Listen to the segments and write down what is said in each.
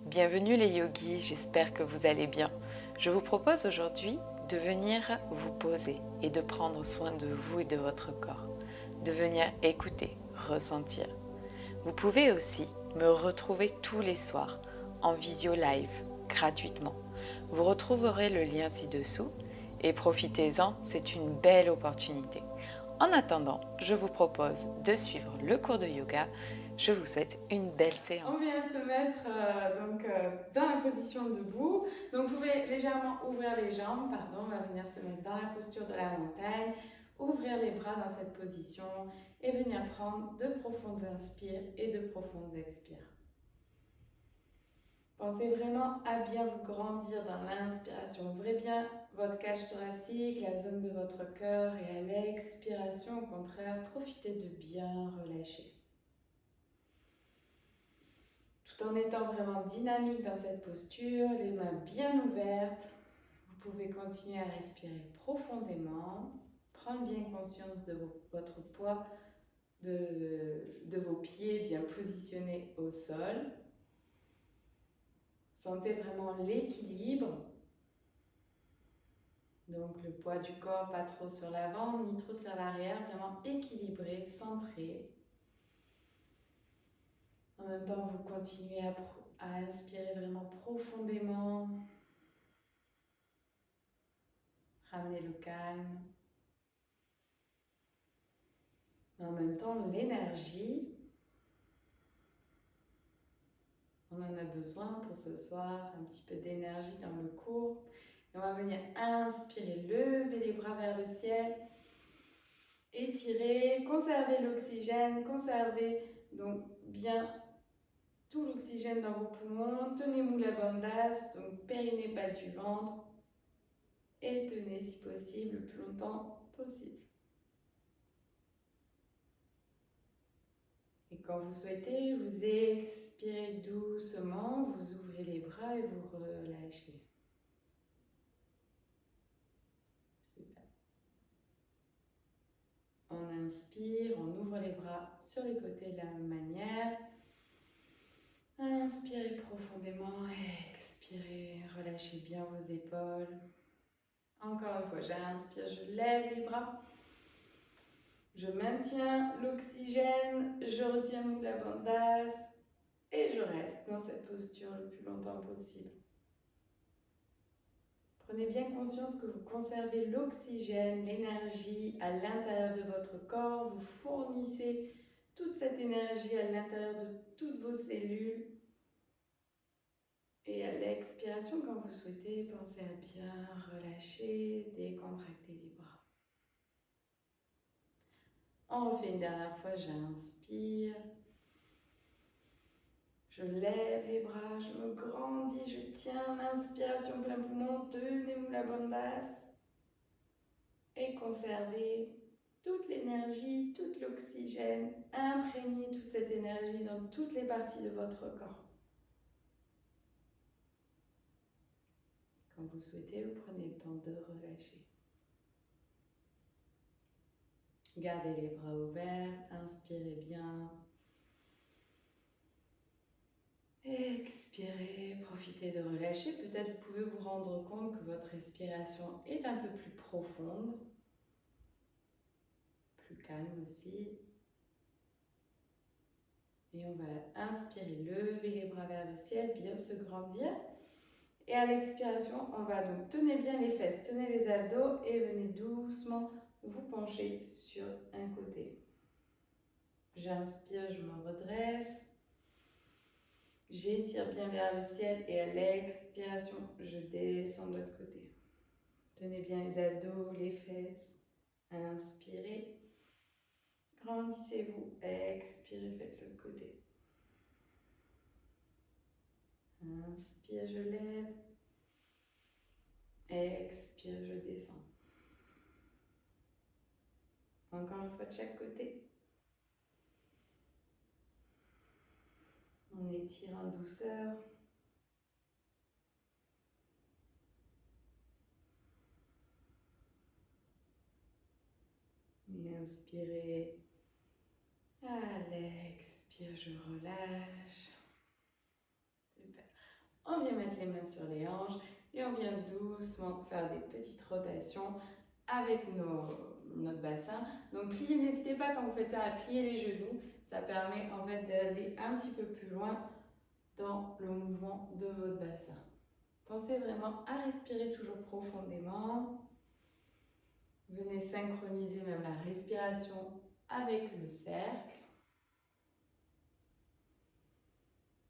Bienvenue les yogis, j'espère que vous allez bien. Je vous propose aujourd'hui de venir vous poser et de prendre soin de vous et de votre corps, de venir écouter, ressentir. Vous pouvez aussi me retrouver tous les soirs en visio live, gratuitement. Vous retrouverez le lien ci-dessous et profitez-en, c'est une belle opportunité. En attendant, je vous propose de suivre le cours de yoga. Je vous souhaite une belle séance. On vient se mettre dans la position debout. Donc vous pouvez légèrement ouvrir les jambes, pardon, on va venir se mettre dans la posture de la montagne, ouvrir les bras dans cette position et venir prendre de profondes inspires et de profondes expires. Pensez vraiment à bien vous grandir dans l'inspiration. Ouvrez bien votre cage thoracique, la zone de votre cœur et à l'expiration, au contraire, profitez de bien relâcher. Tout en étant vraiment dynamique dans cette posture, les mains bien ouvertes, vous pouvez continuer à respirer profondément, prendre bien conscience de votre poids, de vos pieds bien positionnés au sol. Sentez vraiment l'équilibre. Donc le poids du corps, pas trop sur l'avant, ni trop sur l'arrière, vraiment équilibré, centré. En même temps, vous continuez à inspirer vraiment profondément. Ramenez le calme. En même temps, l'énergie, on en a besoin pour ce soir, un petit peu d'énergie dans le cours. Et on va venir inspirer, lever les bras vers le ciel, étirer, conserver l'oxygène, conserver donc bien tout l'oxygène dans vos poumons. Tenez Mula Bandhas, donc périnée, bas du ventre, et tenez si possible le plus longtemps possible. Et quand vous souhaitez, vous expirez doucement, vous ouvrez les bras et vous relâchez. Super. On inspire, on ouvre les bras sur les côtés de la même manière. Inspirez profondément, expirez, relâchez bien vos épaules. Encore une fois, j'inspire, je lève les bras. Je maintiens l'oxygène, je retiens Mula Bandhas et je reste dans cette posture le plus longtemps possible. Prenez bien conscience que vous conservez l'oxygène, l'énergie à l'intérieur de votre corps. Vous fournissez toute cette énergie à l'intérieur de toutes vos cellules. Et à l'expiration, quand vous souhaitez, pensez à bien relâcher, décontracter les bras. On refait une dernière fois, j'inspire. Je lève les bras, je me grandis, je tiens l'inspiration plein poumon, tenez Mula Bandhas. Et conservez toute l'énergie, tout l'oxygène, imprégnez toute cette énergie dans toutes les parties de votre corps. Quand vous souhaitez, vous prenez le temps de relâcher. Gardez les bras ouverts, inspirez bien. Expirez, profitez de relâcher. Peut-être vous pouvez vous rendre compte que votre respiration est un peu plus profonde, plus calme aussi. Et on va inspirer, lever les bras vers le ciel, bien se grandir. Et à l'expiration, on va donc tenir bien les fesses, tenez les abdos et venez doucement vous pencher sur un côté. J'inspire, je me redresse. J'étire bien vers le ciel et à l'expiration, je descends de l'autre côté. Tenez bien les abdos, les fesses. Inspirez. Grandissez-vous. Expirez, faites l'autre côté. Inspire, je lève. Expire, je descends. Encore une fois de chaque côté. On étire en douceur. Et inspirez. À l'expire, je relâche. Super. On vient mettre les mains sur les hanches et on vient doucement faire des petites rotations avec notre bassin. Donc pliez, n'hésitez pas quand vous faites ça à plier les genoux. Ça permet en fait d'aller un petit peu plus loin dans le mouvement de votre bassin. Pensez vraiment à respirer toujours profondément. Venez synchroniser même la respiration avec le cercle.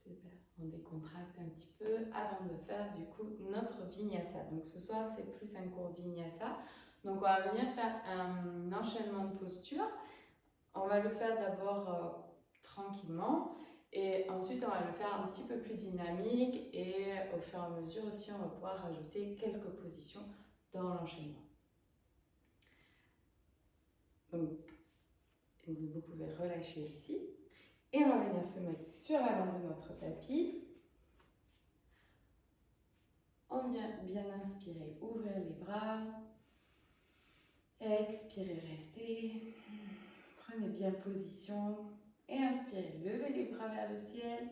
Super. On décontracte un petit peu avant de faire du coup notre vinyasa. Donc ce soir c'est plus un cours vinyasa. Donc on va venir faire un enchaînement de postures. On va le faire d'abord tranquillement et ensuite on va le faire un petit peu plus dynamique et au fur et à mesure aussi on va pouvoir rajouter quelques positions dans l'enchaînement. Donc vous pouvez relâcher ici et on va venir se mettre sur l'avant de notre tapis. On vient bien inspirer, ouvrir les bras, expirez, restez, prenez bien position et inspirez, levez les bras vers le ciel.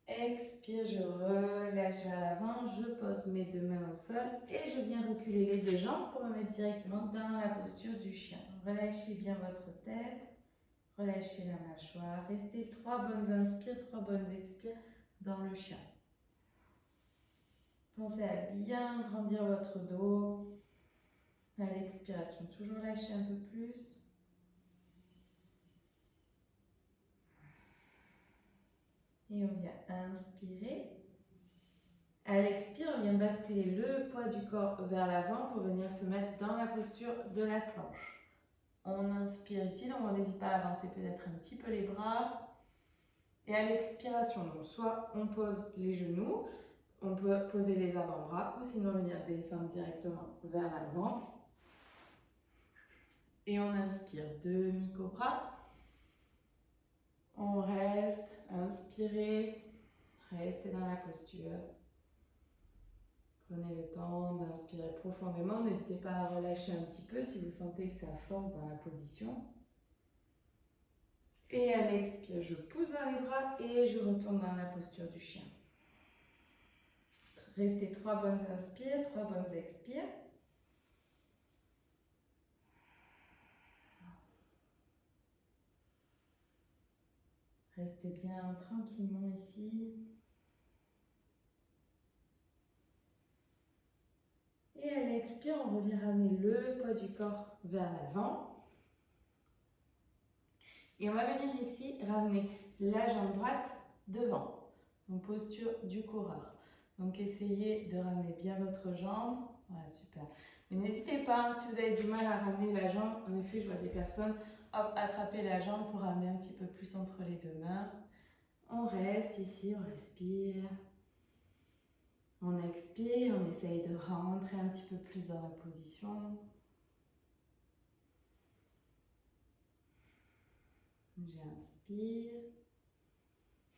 Expire, je relâche vers l'avant, je pose mes deux mains au sol et je viens reculer les deux jambes pour me mettre directement dans la posture du chien. Relâchez bien votre tête, relâchez la mâchoire, restez 3 bonnes inspires, 3 bonnes expires dans le chien. Pensez à bien grandir votre dos. À l'expiration, toujours lâcher un peu plus. Et on vient inspirer. À l'expire, on vient basculer le poids du corps vers l'avant pour venir se mettre dans la posture de la planche. On inspire ici, donc on n'hésite pas à avancer peut-être un petit peu les bras. Et à l'expiration, donc soit on pose les genoux, on peut poser les avant-bras ou sinon venir descendre directement vers l'avant. Et on inspire, demi-cobra. On reste, inspirez, restez dans la posture. Prenez le temps d'inspirer profondément. N'hésitez pas à relâcher un petit peu si vous sentez que ça force dans la position. Et à l'expire, je pousse dans les bras et je retourne dans la posture du chien. Restez 3 bonnes inspires, 3 bonnes expires. Restez bien tranquillement ici. Et à l'expire, on revient ramener le poids du corps vers l'avant. Et on va venir ici ramener la jambe droite devant. Donc posture du coureur. Donc essayez de ramener bien votre jambe. Voilà, super. Mais n'hésitez pas, si vous avez du mal à ramener la jambe, en effet, je vois des personnes, hop, attraper la jambe pour ramener un petit peu plus entre les deux mains. On reste ici, on respire. On expire, on essaye de rentrer un petit peu plus dans la position. J'inspire.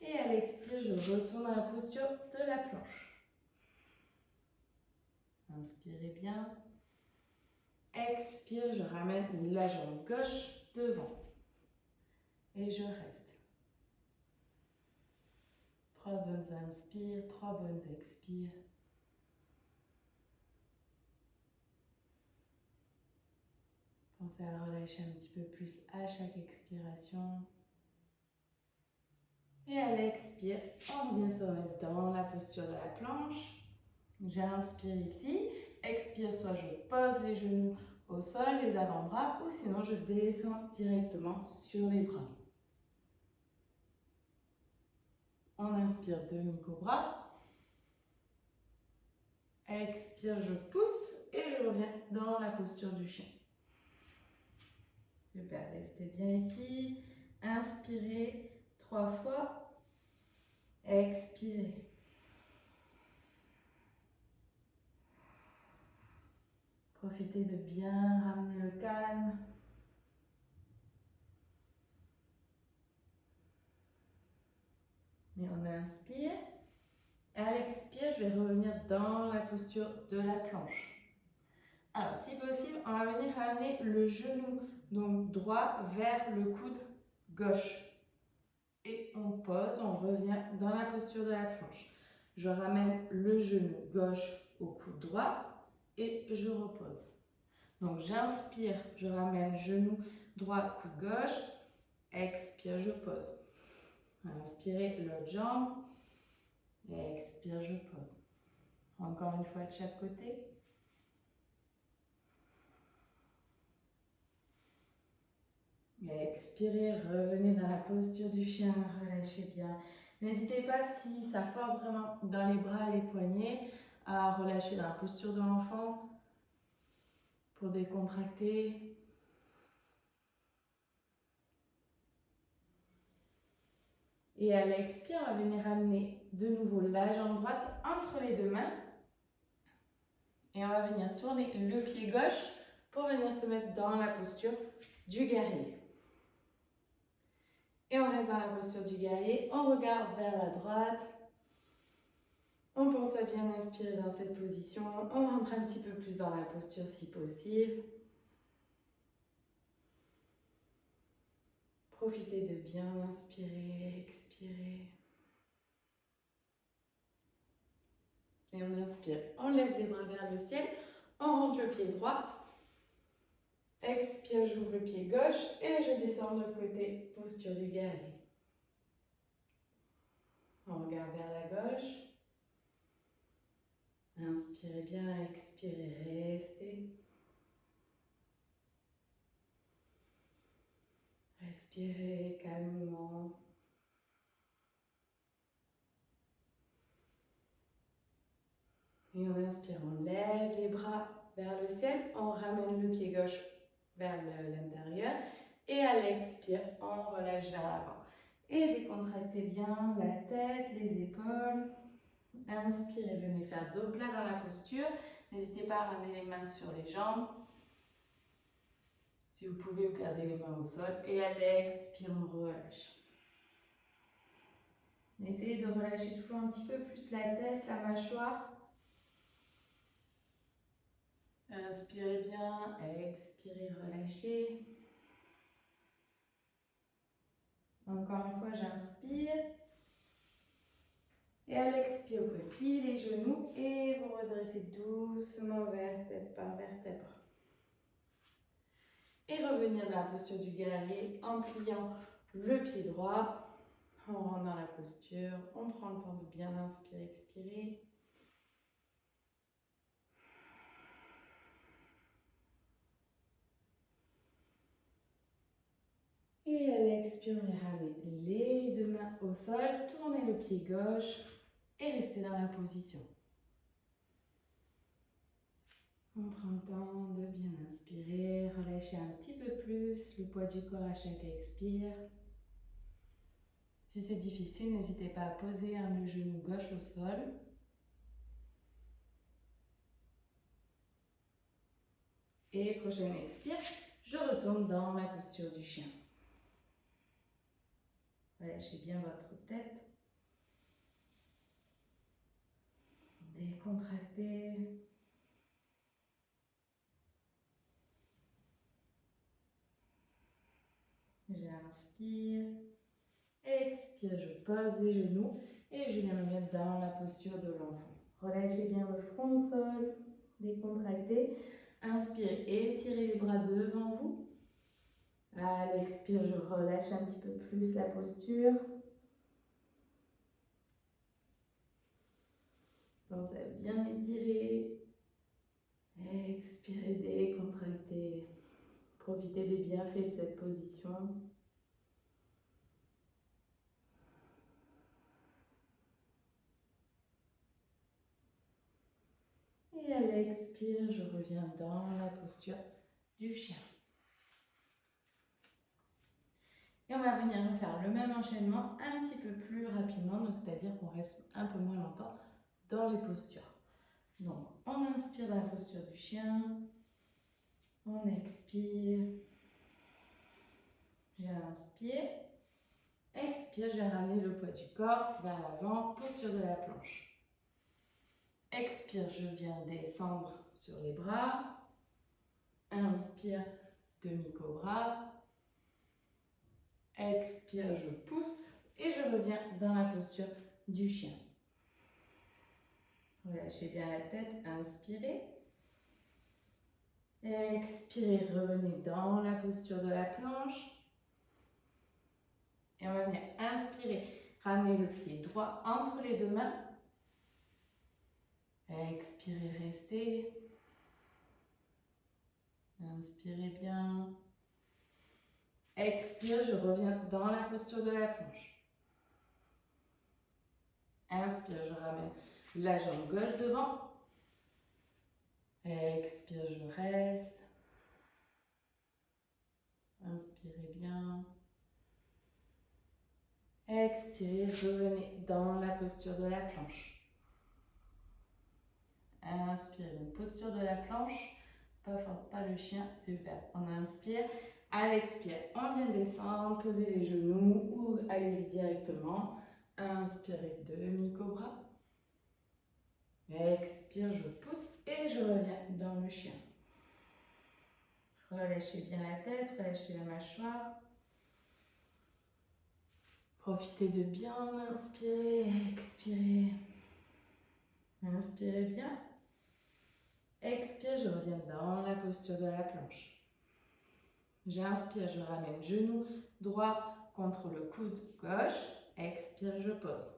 Et à l'expire, je retourne à la posture de la planche. Inspirez bien. Expire, je ramène la jambe gauche devant. Et je reste. 3 bonnes inspires, 3 bonnes expires. Pensez à relâcher un petit peu plus à chaque expiration. Et à l'expire, on revient se remettre dans la posture de la planche. J'inspire ici. Expire, soit je pose les genoux au sol, les avant-bras, ou sinon je descends directement sur les bras. On inspire, demi-cobra. Expire, je pousse et je reviens dans la posture du chien. Super, restez bien ici. Inspirez 3 fois. Expirez. Profitez de bien ramener le calme. Et on inspire. Et à l'expire, je vais revenir dans la posture de la planche. Alors, si possible, on va venir ramener le genou donc droit vers le coude gauche. Et on pose, on revient dans la posture de la planche. Je ramène le genou gauche au coude droit et je repose. Donc j'inspire, je ramène genou droit, coude gauche. Expire, je pose. Inspirez l'autre jambe. Expire, je pose. Encore une fois de chaque côté. Expirez, revenez dans la posture du chien, relâchez bien. N'hésitez pas, si ça force vraiment dans les bras et les poignets, à relâcher dans la posture de l'enfant pour décontracter. Et à l'expire, on va venir ramener de nouveau la jambe droite entre les deux mains. Et on va venir tourner le pied gauche pour venir se mettre dans la posture du guerrier. Et on reste dans la posture du guerrier, on regarde vers la droite. On pense à bien inspirer dans cette position. On rentre un petit peu plus dans la posture si possible. Profitez de bien inspirer, expirer. Et on inspire, on lève les bras vers le ciel, on rentre le pied droit. Expire, j'ouvre le pied gauche et je descends de l'autre côté, posture du guerrier. On regarde vers la gauche. Inspirez bien, expirez, restez. Respirez calmement. Et on inspire, on lève les bras vers le ciel, on ramène le pied gauche vers l'intérieur et à l'expire, on relâche vers l'avant. Et décontractez bien la tête, les épaules. Inspirez, venez faire dos plat dans la posture. N'hésitez pas à ramener les mains sur les jambes. Si vous pouvez, vous gardez les mains au sol. Et à l'expire, on relâche. Essayez de relâcher toujours un petit peu plus la tête, la mâchoire. Inspirez bien, expirez, relâchez. Encore une fois, j'inspire. Et à l'expire, vous pouvez plier les genoux et vous redressez doucement vertèbre par vertèbre. Et revenir dans la posture du guerrier en pliant le pied droit. On rentre dans la posture, on prend le temps de bien inspirer, expirer. Et à l'expire, on les ramène les deux mains au sol, tournez le pied gauche et restez dans la position. On prend le temps de bien inspirer, relâchez un petit peu plus le poids du corps à chaque expire. Si c'est difficile, n'hésitez pas à poser le genou gauche au sol. Et prochaine expire, je retourne dans la posture du chien. Relâchez bien votre tête. Décontractez. J'inspire. Expire, je pose les genoux et je viens me mettre dans la posture de l'enfant. Relâchez bien le front au sol. Décontractez. Inspire, étirez les bras devant vous. À l'expire, je relâche un petit peu plus la posture. Pensez à bien étirer. Expirez, décontractez. Profitez des bienfaits de cette position. Et à l'expire, je reviens dans la posture du chien. Et on va venir faire le même enchaînement un petit peu plus rapidement, c'est-à-dire qu'on reste un peu moins longtemps dans les postures. Donc, on inspire dans la posture du chien, on expire, j'inspire, expire, je vais ramener le poids du corps vers l'avant, posture de la planche. Expire, je viens descendre sur les bras, inspire, demi-cobra. Expire, je pousse et je reviens dans la posture du chien. Relâchez bien la tête, inspirez. Expirez, revenez dans la posture de la planche. Et on va venir inspirer, ramener le pied droit entre les deux mains. Expirez, restez. Inspirez bien. Expire, je reviens dans la posture de la planche. Inspire, je ramène la jambe gauche devant. Expire, je reste. Inspirez bien. Expirez, revenez dans la posture de la planche. Inspirez, donc posture de la planche. Pas fort, pas le chien, super. On inspire. À l'expire, on vient descendre, poser les genoux ou allez-y directement. Inspirez, demi-cobra. Expire, je pousse et je reviens dans le chien. Relâchez bien la tête, relâchez la mâchoire. Profitez de bien inspirer, expirer. Inspirez bien. Expire, je reviens dans la posture de la planche. J'inspire, je ramène genou droit contre le coude gauche. Expire, je pose.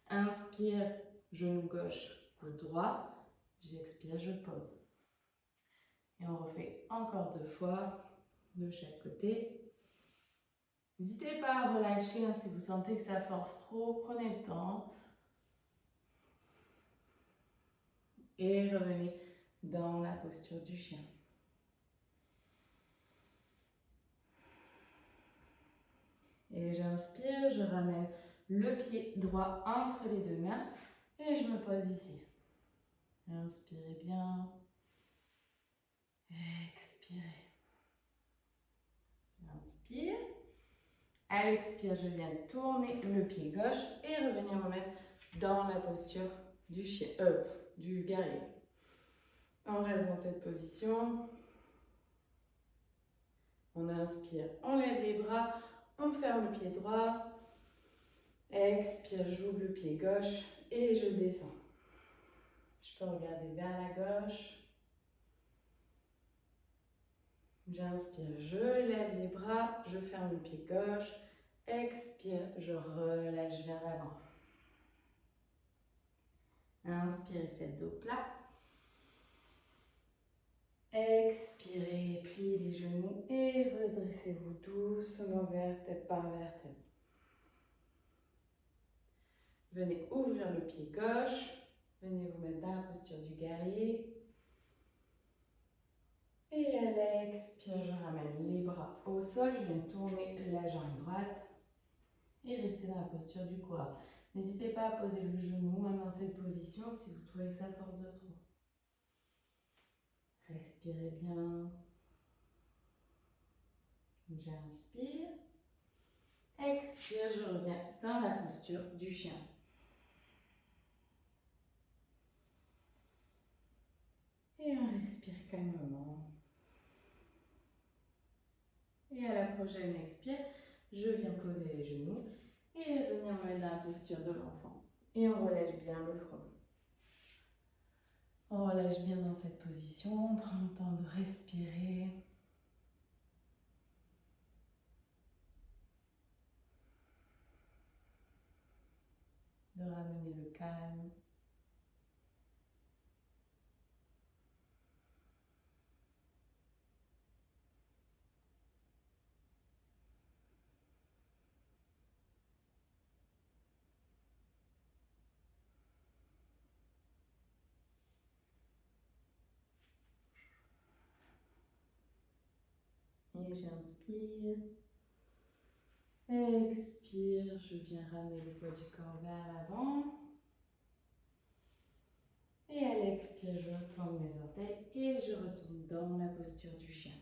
Inspire, genou gauche, coude droit. J'expire, je pose. Et on refait encore 2 fois de chaque côté. N'hésitez pas à relâcher si vous sentez que ça force trop. Prenez le temps. Et revenez dans la posture du chien. Et j'inspire, je ramène le pied droit entre les deux mains et je me pose ici. Inspirez bien. Expirez. Inspire. À l'expire, je viens tourner le pied gauche et revenir me mettre dans la posture du chien, du guerrier. On reste dans cette position. On inspire, on lève les bras, on ferme le pied droit. Expire, j'ouvre le pied gauche et je descends. Je peux regarder vers la gauche. J'inspire, je lève les bras, je ferme le pied gauche. Expire, je relâche vers l'avant. Inspirez, faites dos plat. Expirez, pliez les genoux et redressez-vous doucement vertèbre par vertèbre. Venez ouvrir le pied gauche. Venez vous mettre dans la posture du guerrier. Et à l'expire, je ramène les bras au sol. Je viens tourner la jambe droite. Et restez dans la posture du coureur. N'hésitez pas à poser le genou dans cette position si vous trouvez que ça force de trop. Respirez bien. J'inspire. Expire, je reviens dans la posture du chien. Et on respire calmement. Et à la prochaine expire, je viens poser les genoux et venir me mettre dans la posture de l'enfant. Et on relâche bien le front. On relâche bien dans cette position, on prend le temps de respirer. De ramener le calme. Et j'inspire. Expire, je viens ramener le poids du corps vers l'avant. Et à l'expire, je plante mes orteils et je retourne dans la posture du chien.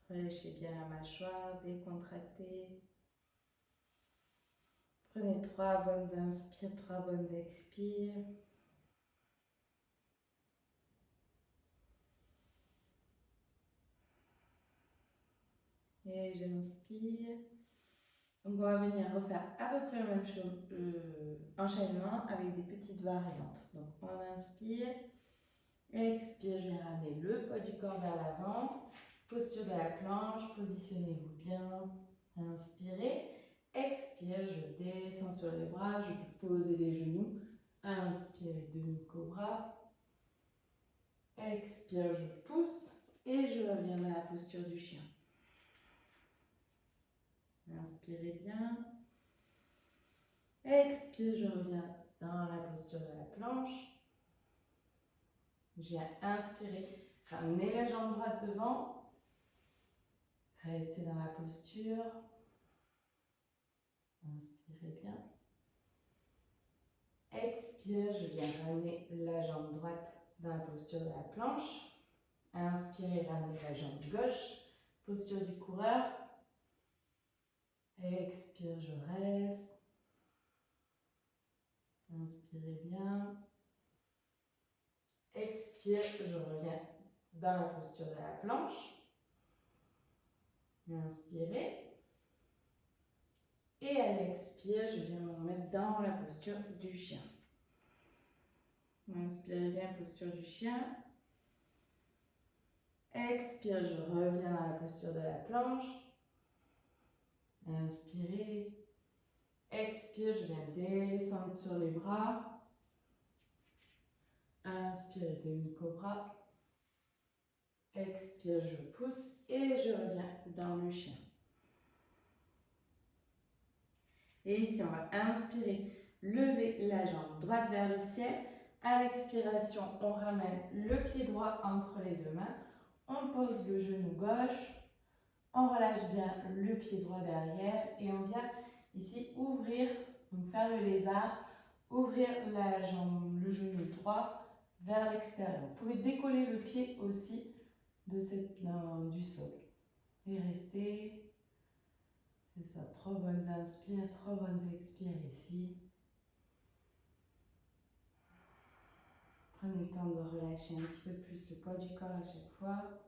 Relâchez bien la mâchoire, décontractez. Prenez 3 bonnes inspires, 3 bonnes expires. Et j'inspire. Donc on va venir refaire à peu près le même enchaînement avec des petites petite variante. Donc, on inspire, expire, je vais ramener le poids du corps vers l'avant. Posture de la planche, positionnez-vous bien. Inspirez, expire, je descends sur les bras, je peux poser les genoux. Inspire, demi-cobra. Expire, je pousse et je reviens dans la posture du chien. Inspirez bien. Expire, je reviens dans la posture de la planche. J'ai inspiré, ramenez la jambe droite devant. Restez dans la posture. Inspirez bien. Expire, je viens ramener la jambe droite dans la posture de la planche. Inspirez, ramenez la jambe gauche. Posture du coureur. Expire, je reste. Inspirez bien. Expire, je reviens dans la posture de la planche. Inspirez. Et à l'expire, je viens me remettre dans la posture du chien. Inspirez bien, posture du chien. Expire, je reviens dans la posture de la planche. Inspirez. Expire, je viens descendre sur les bras. Inspire, demi-cobra. Expire, je pousse et je reviens dans le chien. Et ici, on va inspirer, lever la jambe droite vers le ciel. À l'expiration, on ramène le pied droit entre les deux mains. On pose le genou gauche. On relâche bien le pied droit derrière et on vient ici ouvrir, donc faire le lézard, ouvrir la jambe, le genou droit vers l'extérieur. Vous pouvez décoller le pied aussi du sol et rester. C'est ça, 3 bonnes inspires, 3 bonnes expires ici. Prenez le temps de relâcher un petit peu plus le poids du corps à chaque fois.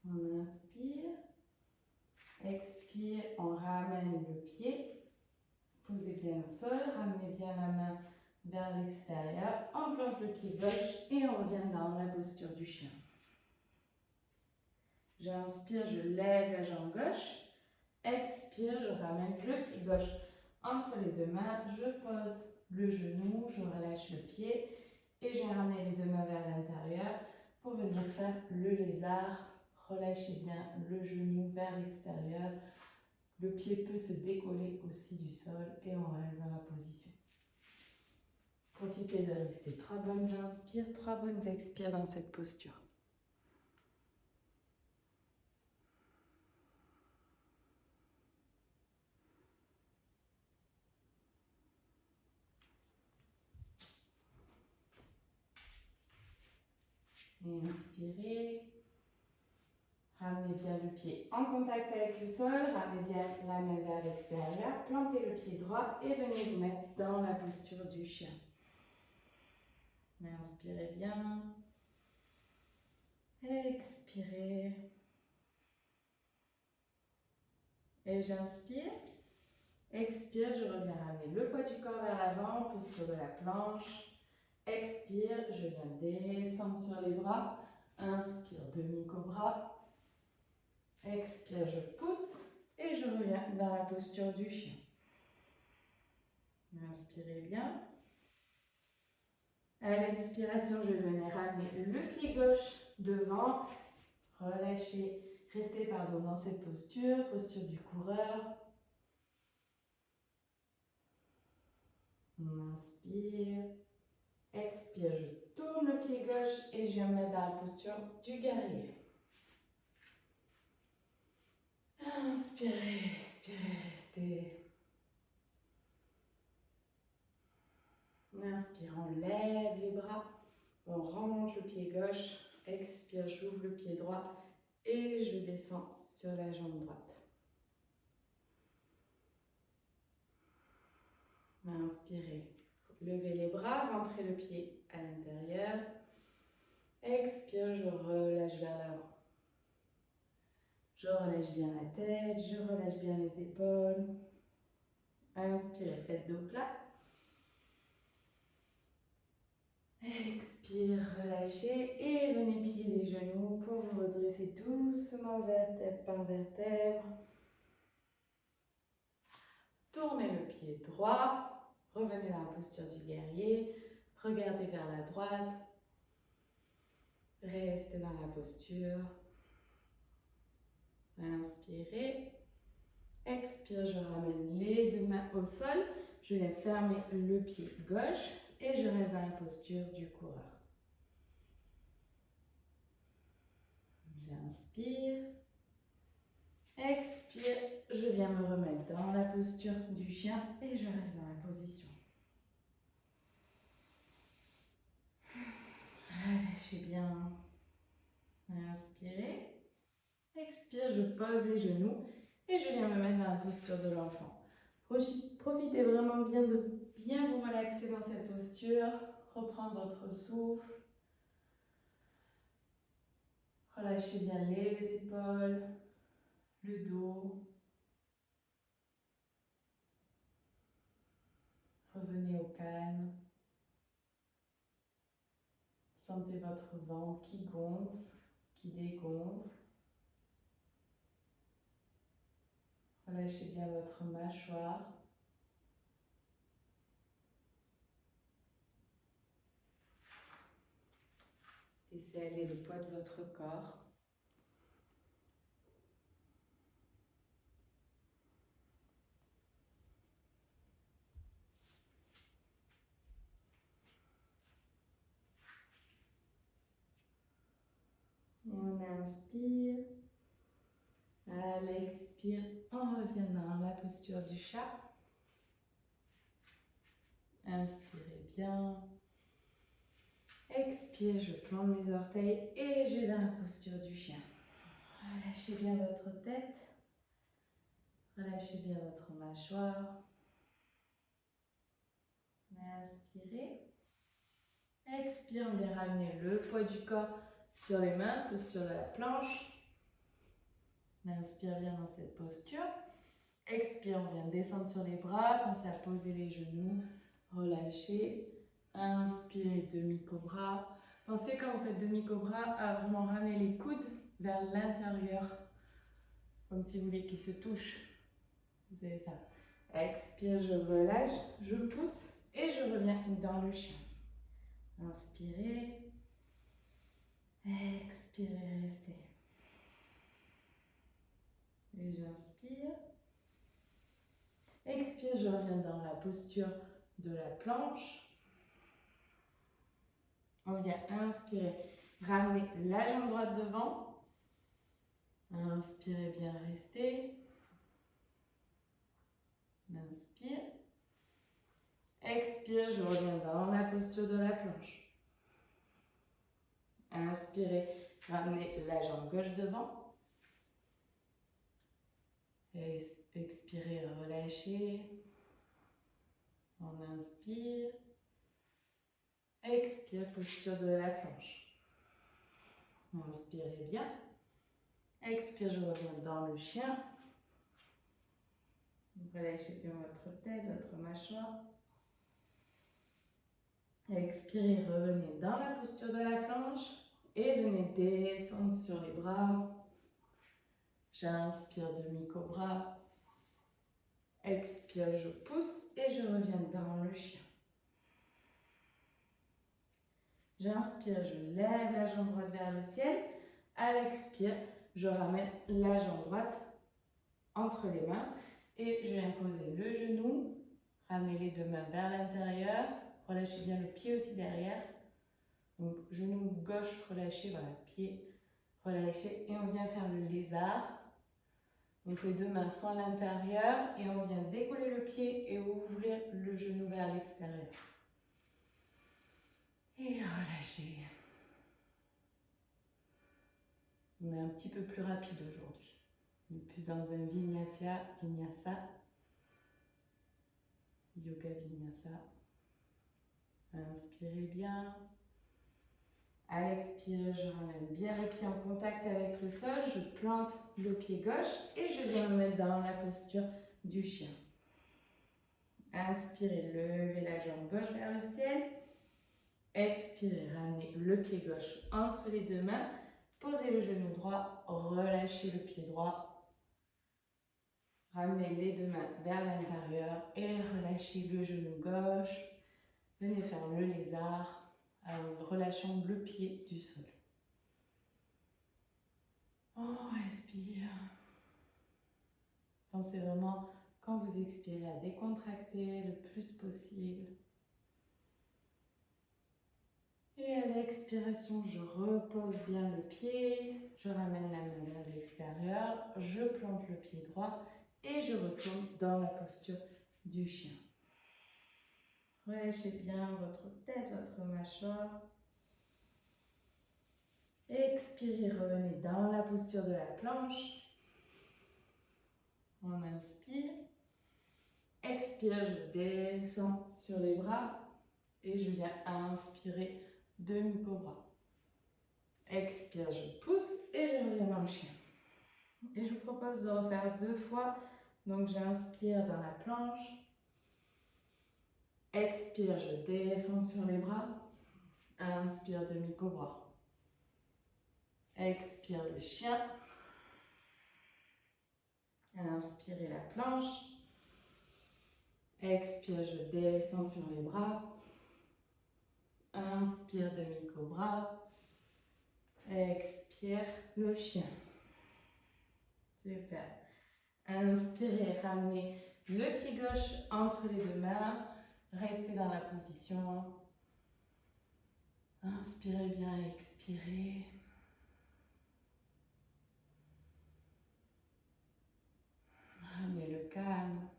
On inspire. Expire, on ramène le pied. Posez bien au sol, ramenez bien la main vers l'extérieur. On plante le pied gauche et on revient dans la posture du chien. J'inspire, je lève la jambe gauche. Expire, je ramène le pied gauche entre les deux mains. Je pose le genou, je relâche le pied et je vais ramener les deux mains vers l'intérieur pour venir faire le lézard. Relâchez bien le genou vers l'extérieur. Le pied peut se décoller aussi du sol et on reste dans la position. Profitez de rester 3 bonnes inspires, 3 bonnes expires dans cette posture. Et inspirez. Ramenez bien le pied en contact avec le sol, ramenez bien la main vers l'extérieur, plantez le pied droit et venez vous mettre dans la posture du chien. Inspirez bien. Expirez. Et j'inspire. Expire, je reviens ramener le poids du corps vers l'avant, posture de la planche. Expire, je viens descendre sur les bras. Inspire, demi-cobra. Expire, je pousse et je reviens dans la posture du chien. Inspirez bien. À l'expiration, je vais venir ramener le pied gauche devant. Relâchez, restez dans cette posture, posture du coureur. On inspire. Expire, je tourne le pied gauche et je viens me mettre dans la posture du guerrier. Inspirez, expirez, restez. Inspire, on lève les bras, on remonte le pied gauche. Expire, j'ouvre le pied droit et je descends sur la jambe droite. Inspirez, levez les bras, rentrez le pied à l'intérieur. Expire, je relâche vers l'avant. Je relâche bien la tête, je relâche bien les épaules. Inspirez, faites dos plat. Expire, relâchez et venez plier les genoux pour vous redresser doucement vertèbre par vertèbre. Tournez le pied droit, revenez dans la posture du guerrier, regardez vers la droite, restez dans la posture. Inspirez, expire, je ramène les deux mains au sol, je vais fermer le pied gauche et je reste dans la posture du coureur. J'inspire, expire, je viens me remettre dans la posture du chien et je reste dans la position. Relâchez bien, inspirez. Expire, je pose les genoux et je viens me mettre dans la posture de l'enfant. Profitez vraiment bien de bien vous relaxer dans cette posture. Reprendre votre souffle. Relâchez bien les épaules, le dos. Revenez au calme. Sentez votre ventre qui gonfle, qui dégonfle. Relâchez bien votre mâchoire. Laissez aller le poids de votre corps. Et on inspire. À l'expire, on revient dans la posture du chat. Inspirez bien. Expire, je plante mes orteils et je vais dans la posture du chien. Relâchez bien votre tête. Relâchez bien votre mâchoire. Inspirez. Expire, on vient ramener le poids du corps sur les mains, posture de la planche. Inspire bien dans cette posture. Expire, on vient descendre sur les bras, pensez à poser les genoux, relâchez. Inspirez, demi-cobra. Pensez quand vous faites demi-cobra à vraiment ramener les coudes vers l'intérieur, comme si vous voulez qu'ils se touchent. Vous avez ça. Expire, je relâche, je pousse et je reviens dans le chien. Inspirez. Expirez, restez. Et j'inspire. Expire, je reviens dans la posture de la planche. On vient inspirer. Ramenez la jambe droite devant. Inspirez bien, restez. Inspire. Expire, je reviens dans la posture de la planche. Inspirez, ramenez la jambe gauche devant. Expirez, relâchez. On inspire. Expire, posture de la planche. Inspirez bien. Expire, je reviens dans le chien. Relâchez bien votre tête, votre mâchoire. Expirez, revenez dans la posture de la planche et venez descendre sur les bras. J'inspire, demi-cobra. Expire, je pousse et je reviens dans le chien. J'inspire, je lève la jambe droite vers le ciel. À l'expire, je ramène la jambe droite entre les mains et je viens poser le genou. Ramenez les deux mains vers l'intérieur. Relâchez bien le pied aussi derrière. Donc, genou gauche relâché, voilà, pied relâché. Et on vient faire le lézard. Donc, les deux mains sont à l'intérieur et on vient décoller le pied et ouvrir le genou vers l'extérieur. Et relâchez. On est un petit peu plus rapide aujourd'hui. On est plus dans un vinyasa, yoga vinyasa. Inspirez bien. À l'expire, je ramène bien le pied en contact avec le sol, je plante le pied gauche et je viens me mettre dans la posture du chien. Inspirez, levez la jambe gauche vers le ciel. Expirez, ramenez le pied gauche entre les deux mains. Posez le genou droit, relâchez le pied droit. Ramenez les deux mains vers l'intérieur et relâchez le genou gauche. Venez faire le lézard en relâchant le pied du sol. On respire. Pensez vraiment, quand vous expirez, à décontracter le plus possible. Et à l'expiration, je repose bien le pied, je ramène la main vers l'extérieur, je plante le pied droit et je retourne dans la posture du chien. Relâchez bien votre tête, votre mâchoire. Expirez, revenez dans la posture de la planche. On inspire. Expire, je descends sur les bras et je viens inspirer demi-cobra. Expire, je pousse et je reviens dans le chien. Et je vous propose de refaire 2 fois. Donc j'inspire dans la planche. Expire, je descends sur les bras. Inspire, demi-cobra. Expire le chien. Inspirez la planche. Expire, je descends sur les bras. Inspire, demi-cobra. Expire le chien. Super. Inspirez, ramenez le pied gauche entre les deux mains. Restez dans la position. Inspirez bien, expirez. Ramenez le calme.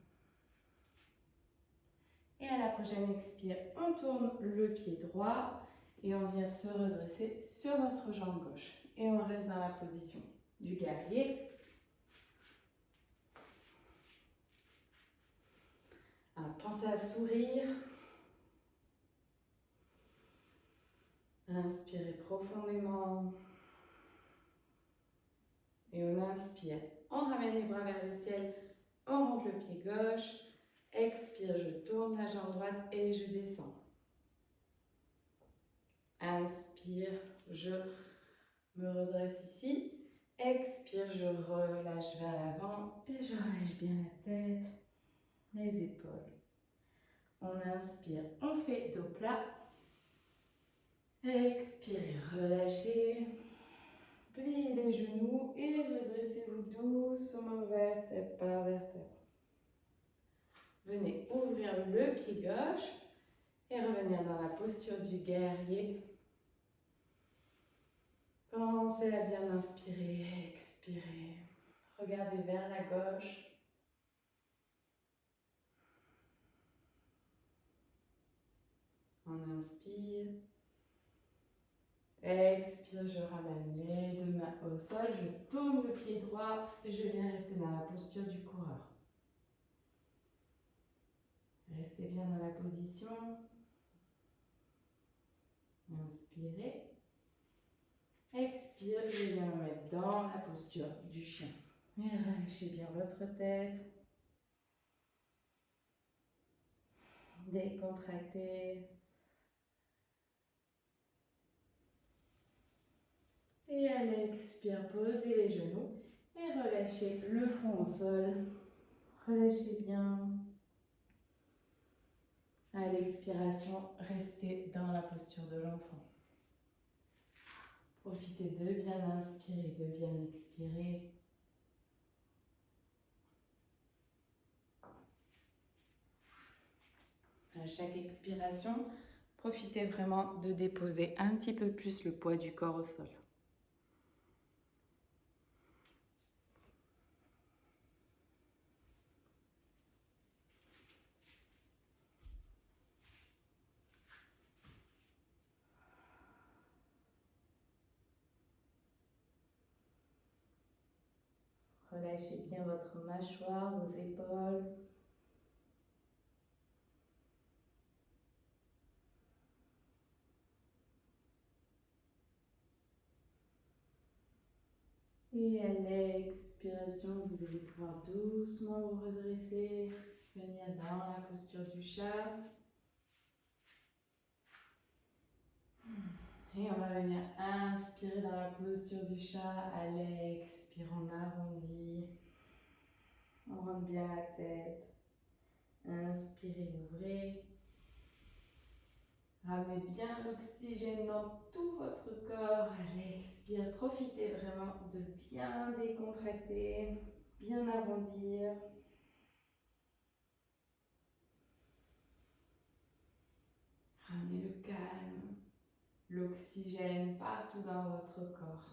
Et à la prochaine expire, on tourne le pied droit et on vient se redresser sur notre jambe gauche. Et on reste dans la position du guerrier. Pensez à sourire. Inspirez profondément. Et on inspire. On ramène les bras vers le ciel. On monte le pied gauche. Expire, je tourne la jambe droite et je descends. Inspire, je me redresse ici. Expire, je relâche vers l'avant et je relâche bien la tête, les épaules. On inspire, on fait dos plat. Expirez, relâchez. Pliez les genoux et redressez-vous doucement vertèbre par vertèbre. Venez ouvrir le pied gauche et revenir dans la posture du guerrier. Pensez à bien inspirer, expirer. Regardez vers la gauche. On inspire. Expire, je ramène les deux mains au sol, je tourne le pied droit et je viens rester dans la posture du coureur. Restez bien dans la position. Inspirez. Expire, je viens me mettre dans la posture du chien. Et relâchez bien votre tête. Décontractez. Et à l'expire, posez les genoux et relâchez le front au sol. Relâchez bien. À l'expiration, restez dans la posture de l'enfant. Profitez de bien inspirer, de bien expirer. À chaque expiration, profitez vraiment de déposer un petit peu plus le poids du corps au sol. Relâchez bien votre mâchoire, vos épaules. Et à l'expiration, vous allez pouvoir doucement vous redresser, venir dans la posture du chat. Et on va venir inspirer dans la posture du chat. À l'expire, on arrondit. On rentre bien la tête. Inspirez, ouvrez. Ramenez bien l'oxygène dans tout votre corps. À l'expire, profitez vraiment de bien décontracter, bien arrondir. Ramenez le calme, l'oxygène partout dans votre corps.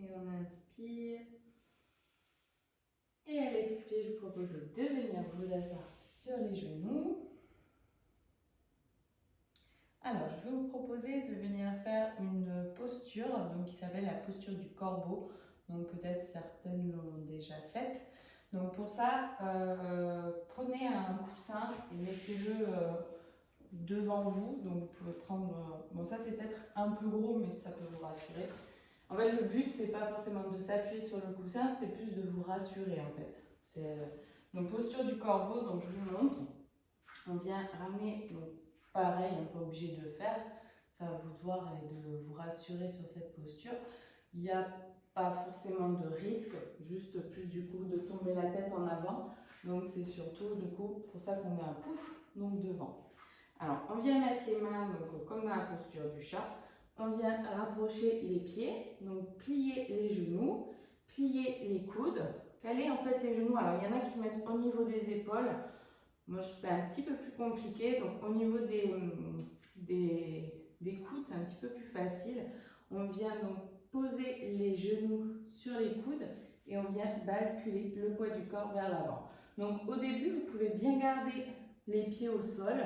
Et on inspire. Et à l'expire, je vous propose de venir vous asseoir sur les genoux. Alors, je vais vous proposer de venir faire une posture donc, qui s'appelle la posture du corbeau. Donc, peut-être certaines l'ont déjà faite. Donc, pour ça, prenez un coussin et mettez-le devant vous. Donc, vous pouvez prendre... bon, ça, c'est peut-être un peu gros, mais ça peut vous rassurer. En fait, le but, c'est pas forcément de s'appuyer sur le coussin, c'est plus de vous rassurer, en fait. C'est donc, posture du corbeau, donc je vous montre. On vient ramener... Donc, pareil, on n'est pas obligé de le faire, ça va vous de voir et de vous rassurer sur cette posture. Il n'y a pas forcément de risque, juste plus du coup de tomber la tête en avant. Donc c'est surtout du coup pour ça qu'on met un pouf donc devant. Alors on vient mettre les mains donc, comme dans la posture du chat. On vient rapprocher les pieds, donc plier les genoux, plier les coudes, caler en fait les genoux. Alors il y en a qui mettent au niveau des épaules. Moi, je trouve ça un petit peu plus compliqué. Donc, au niveau des coudes, c'est un petit peu plus facile. On vient donc poser les genoux sur les coudes et on vient basculer le poids du corps vers l'avant. Donc, au début, vous pouvez bien garder les pieds au sol.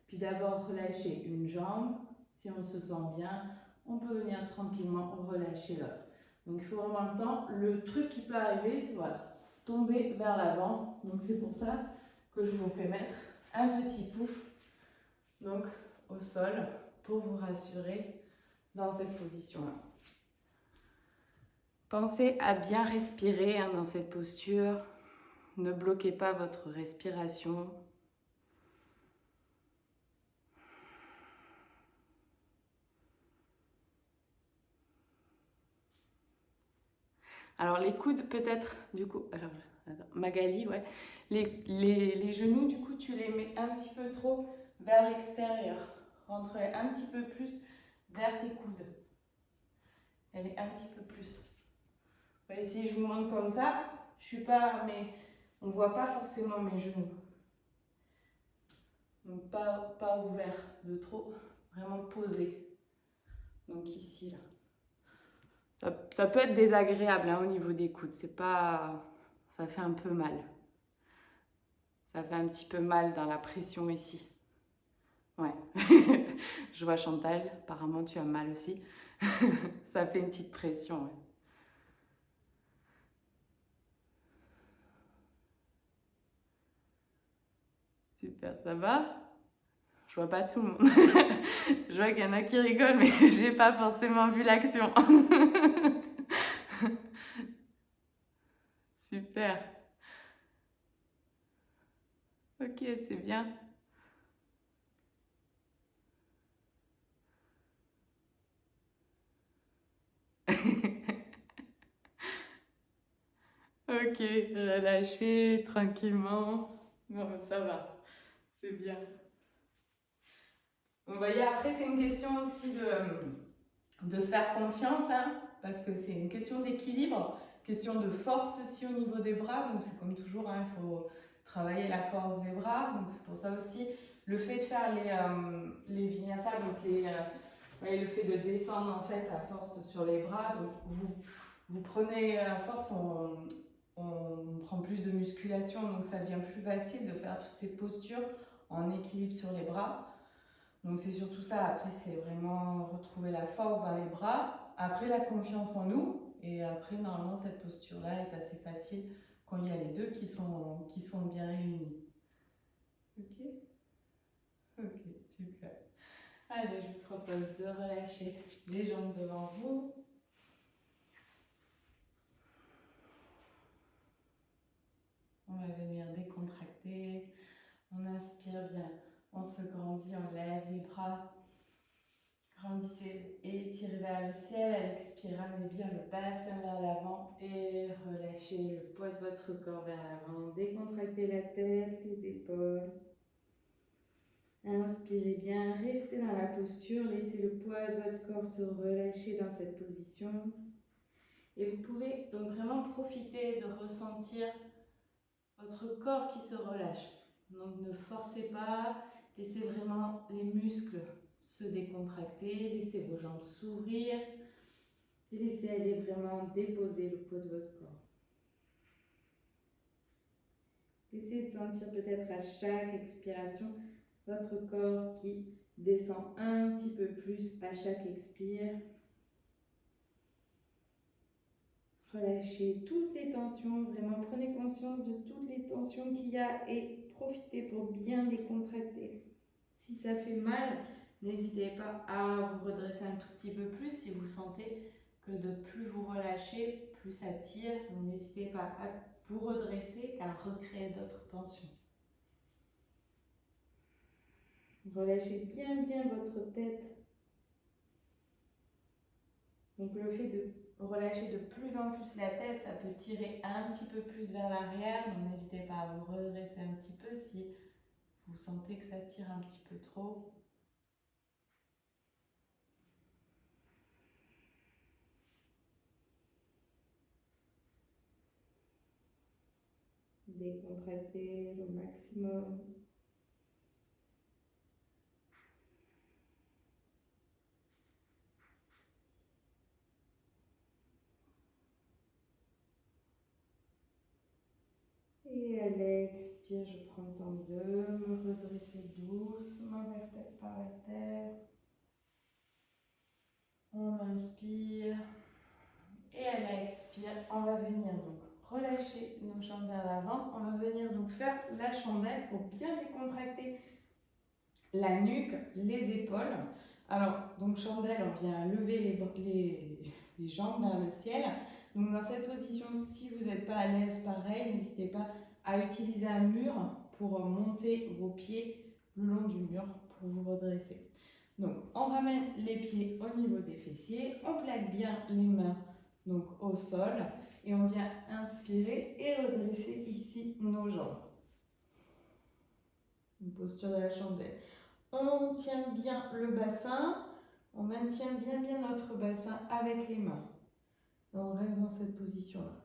Puis d'abord, relâcher une jambe. Si on se sent bien, on peut venir tranquillement relâcher l'autre. Donc, il faut vraiment le temps. Le truc qui peut arriver, c'est voilà, tomber vers l'avant. Donc, c'est pour ça que je vous fais mettre un petit pouf donc au sol pour vous rassurer dans cette position-là. Pensez à bien respirer dans cette posture. Ne bloquez pas votre respiration. Alors les coudes peut-être, du coup, alors Magali, ouais, les genoux, du coup, tu les mets un petit peu trop vers l'extérieur. Rentrez un petit peu plus vers tes coudes. Elle est un petit peu plus. Vous voyez, si je vous montre comme ça, je suis pas, mais on ne voit pas forcément mes genoux. Donc pas ouvert de trop, vraiment posé. Donc ici, là. Ça peut être désagréable au niveau des coudes, c'est pas, ça fait un peu mal. Ça fait un petit peu mal dans la pression ici. Ouais, je vois Chantal, apparemment tu as mal aussi. Ça fait une petite pression, ouais. Super, ça va? Je vois pas tout le monde. Je vois qu'il y en a qui rigolent, mais j'ai pas forcément vu l'action. Super. Ok, c'est bien. Ok, relâchez tranquillement. Bon, ça va. C'est bien. Vous voyez, après, c'est une question aussi de se faire confiance, parce que c'est une question d'équilibre, question de force aussi au niveau des bras. Donc, c'est comme toujours, il faut travailler la force des bras. Donc, c'est pour ça aussi, le fait de faire les vinyasa, donc voyez, le fait de descendre en fait à force sur les bras, donc vous prenez à force, on prend plus de musculation, donc ça devient plus facile de faire toutes ces postures en équilibre sur les bras. Donc c'est surtout ça, après c'est vraiment retrouver la force dans les bras, après la confiance en nous, et après normalement cette posture-là est assez facile quand il y a les deux qui sont bien réunis. Ok? Ok, super. Allez, je vous propose de relâcher les jambes devant vous. On va venir décontracter. On inspire bien. On se grandit, on lève les bras. Grandissez et étirez vers le ciel. À l'expire, amenez bien le bassin vers l'avant et relâchez le poids de votre corps vers l'avant. Décontractez la tête, les épaules. Inspirez bien, restez dans la posture. Laissez le poids de votre corps se relâcher dans cette position. Et vous pouvez donc vraiment profiter de ressentir votre corps qui se relâche. Donc ne forcez pas, laissez vraiment les muscles se décontracter, laissez vos jambes s'ouvrir et laissez aller vraiment déposer le poids de votre corps. Essayez de sentir peut-être à chaque expiration votre corps qui descend un petit peu plus à chaque expire. Relâchez toutes les tensions, vraiment prenez conscience de toutes les tensions qu'il y a et profitez pour bien décontracter. Si ça fait mal, n'hésitez pas à vous redresser un tout petit peu plus si vous sentez que de plus vous relâchez, plus ça tire. Donc n'hésitez pas à vous redresser, à recréer d'autres tensions. Relâchez bien votre tête. Donc le fait de relâcher de plus en plus la tête, ça peut tirer un petit peu plus vers l'arrière. Donc n'hésitez pas à vous redresser un petit peu si vous sentez que ça tire un petit peu trop. Décontractez le maximum. Et à l'expire, je prends le temps de me redresser doucement, vertèbre par vertèbre. On inspire. Et à l'expire, on va venir donc relâcher nos jambes vers l'avant. On va venir donc faire la chandelle pour bien décontracter la nuque, les épaules. Alors, donc chandelle, on vient lever les jambes vers le ciel. Donc dans cette position, si vous n'êtes pas à l'aise, pareil, n'hésitez pas à utiliser un mur pour monter vos pieds le long du mur pour vous redresser. Donc on ramène les pieds au niveau des fessiers, on plaque bien les mains donc au sol et on vient inspirer et redresser ici nos jambes. Une posture de la chandelle. On tient bien le bassin, on maintient bien notre bassin avec les mains. On reste dans cette position-là.